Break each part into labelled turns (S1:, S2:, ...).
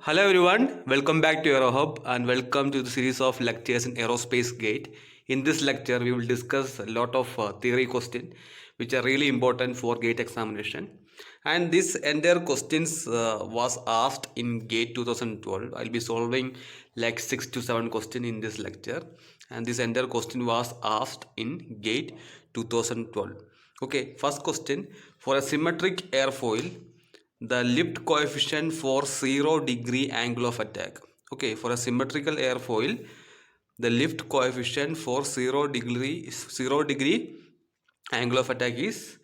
S1: Hello everyone, welcome back to AeroHub and welcome to the series of lectures in Aerospace Gate. In this lecture, we will discuss a lot of theory questions which are really important for gate examination. And this entire questions was asked in Gate 2012. I'll be solving like 6 to 7 questions in this lecture. And this entire question was asked in Gate 2012. Okay, first question, for a symmetric airfoil, the lift coefficient for 0 degree angle of attack. Okay, for a symmetrical airfoil, the lift coefficient for 0 degree angle of attack is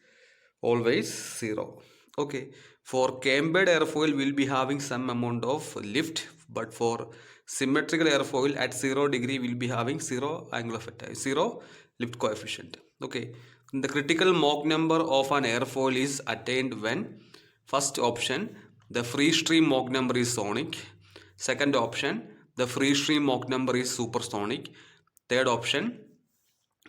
S1: always 0. Okay, for cambered airfoil will be having some amount of lift, but for symmetrical airfoil at 0 degree will be having 0 angle of attack, 0 lift coefficient. Okay, the critical Mach number of an airfoil is attained when first option, the free stream Mach number is sonic. Second option, the free stream Mach number is supersonic. Third option,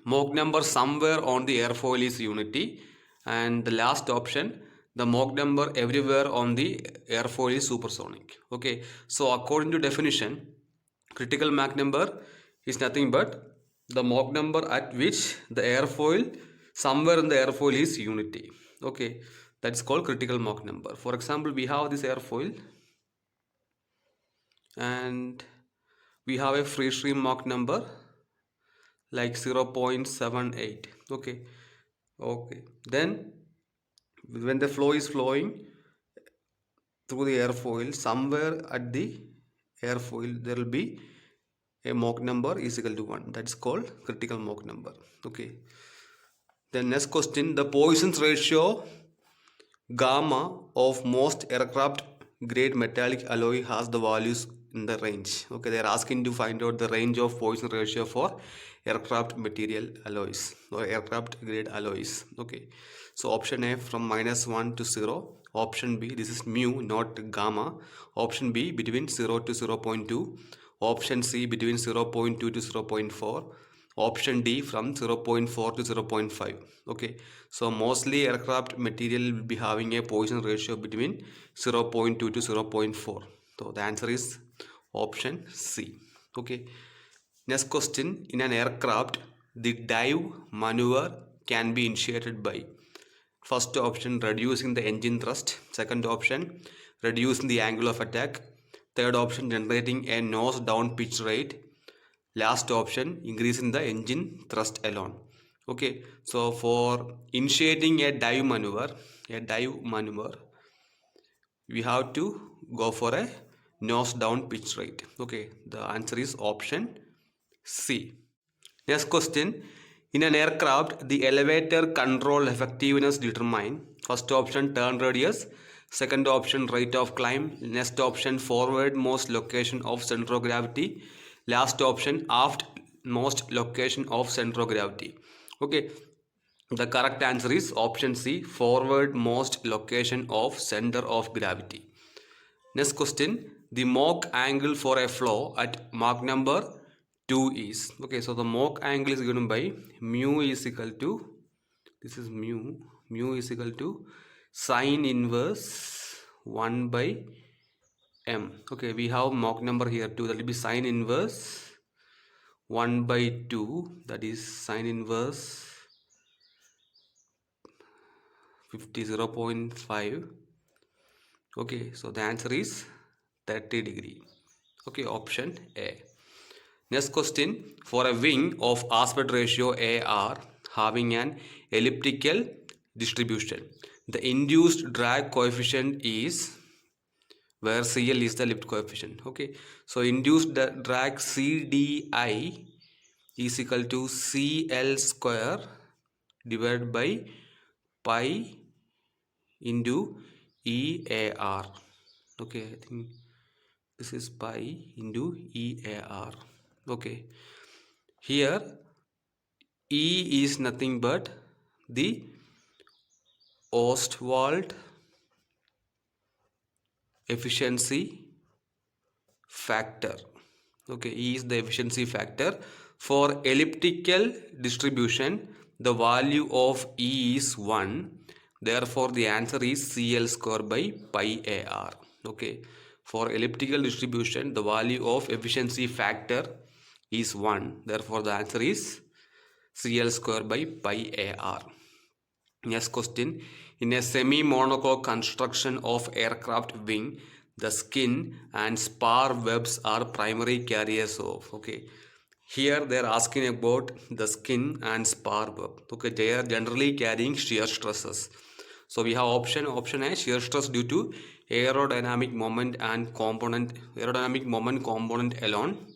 S1: Mach number somewhere on the airfoil is unity. And the last option, the Mach number everywhere on the airfoil is supersonic. Okay, so according to definition, critical Mach number is nothing but the Mach number at which the airfoil somewhere in the airfoil is unity. Okay, that's called critical Mach number. For example, we have this airfoil and we have a free stream Mach number like 0.78. Okay, then when the flow is flowing through the airfoil, somewhere at the airfoil there will be a Mach number is equal to 1. That's called critical Mach number. Okay, then next question, the Poisson's ratio gamma of most aircraft grade metallic alloy has the values in the range. Okay, they are asking to find out the range of Poisson ratio for aircraft material alloys or aircraft grade alloys. Okay, so option A from -1 to 0, option B, this is mu not gamma, option B between 0 to 0.2, option C between 0.2 to 0.4, option D from 0.4 to 0.5. Okay, so mostly aircraft material will be having a Poisson ratio between 0.2 to 0.4. So the answer is option C. Okay, next question, in an aircraft the dive maneuver can be initiated by first option, reducing the engine thrust, second option, reducing the angle of attack, third option, generating a nose down pitch rate, last option, increasing the engine thrust alone. Okay, so for initiating a dive maneuver, we have to go for a nose down pitch rate. Okay, the answer is option C. Next question, in an aircraft the elevator control effectiveness determine first option turn radius, second option rate of climb, next option forward most location of center of gravity, last option aft most location of center of gravity. Okay, the correct answer is option C, forward most location of center of gravity. Next question, the Mach angle for a flow at Mach number 2 is, okay, so the Mach angle is given by mu is equal to, this is mu is equal to sine inverse 1 by m. Okay, we have Mach number here too, that will be sine inverse 1 by 2, that is sine inverse 0.5. Okay, so the answer is 30 degree. Okay, option A. Next question, for a wing of aspect ratio AR having an elliptical distribution, the induced drag coefficient is, where CL is the lift coefficient. Okay, so induced drag CDI is equal to CL square divided by pi into EAR. Okay, I think this is pi into EAR. Okay, here E is nothing but the Ostwald efficiency factor. Okay, E is the efficiency factor. For elliptical distribution, the value of E is 1. Therefore, the answer is CL square by pi AR. Okay, For elliptical distribution, the value of efficiency factor is 1. Therefore, the answer is CL square by pi AR. Next question. In a semi-monocoque construction of aircraft wing, the skin and spar webs are primary carriers of. Okay. Here they are asking about the skin and spar web. Okay. They are generally carrying shear stresses. So we have option A, shear stress due to aerodynamic moment component alone.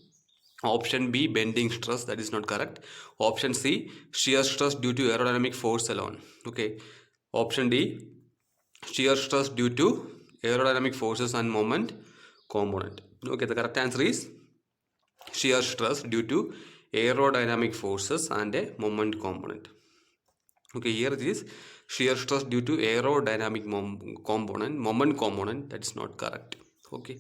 S1: Option B, bending stress. That is not correct. Option C, shear stress due to aerodynamic force alone. Okay. Option D, shear stress due to aerodynamic forces and moment component. Okay, the correct answer is shear stress due to aerodynamic forces and a moment component. Okay, here it is shear stress due to aerodynamic moment component. That is not correct. Okay.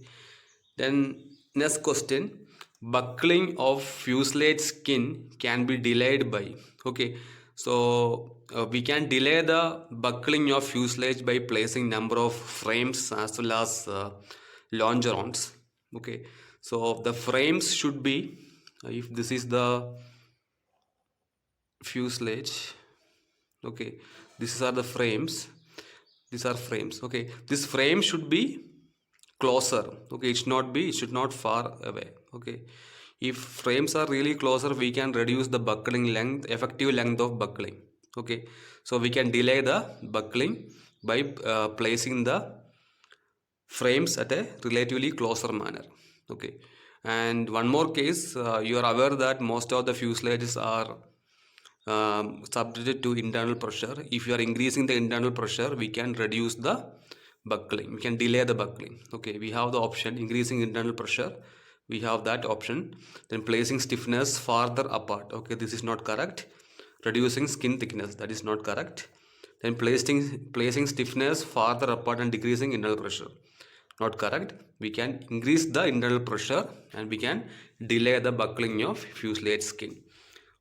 S1: Then next question, buckling of fuselage skin can be delayed by. Okay, so we can delay the buckling of fuselage by placing number of frames as well as longerons. Okay, so the frames should be, if this is the fuselage, okay, these are the frames, these are frames. Okay, this frame should be closer. Okay, it should not far away. Okay, if frames are really closer, we can reduce the buckling length, effective length of buckling. Okay, so we can delay the buckling by placing the frames at a relatively closer manner. Okay, and one more case, you are aware that most of the fuselages are subject to internal pressure. If you are increasing the internal pressure, we can reduce the buckling, we can delay the buckling. Okay, we have the option increasing internal pressure, we have that option. Then placing stiffness farther apart. Okay, this is not correct. Reducing skin thickness, that is not correct. Then placing stiffness farther apart and decreasing internal pressure, not correct. We can increase the internal pressure and we can delay the buckling of fuselage skin.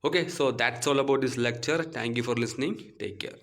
S1: Okay, so that's all about this lecture. Thank you for listening. Take care.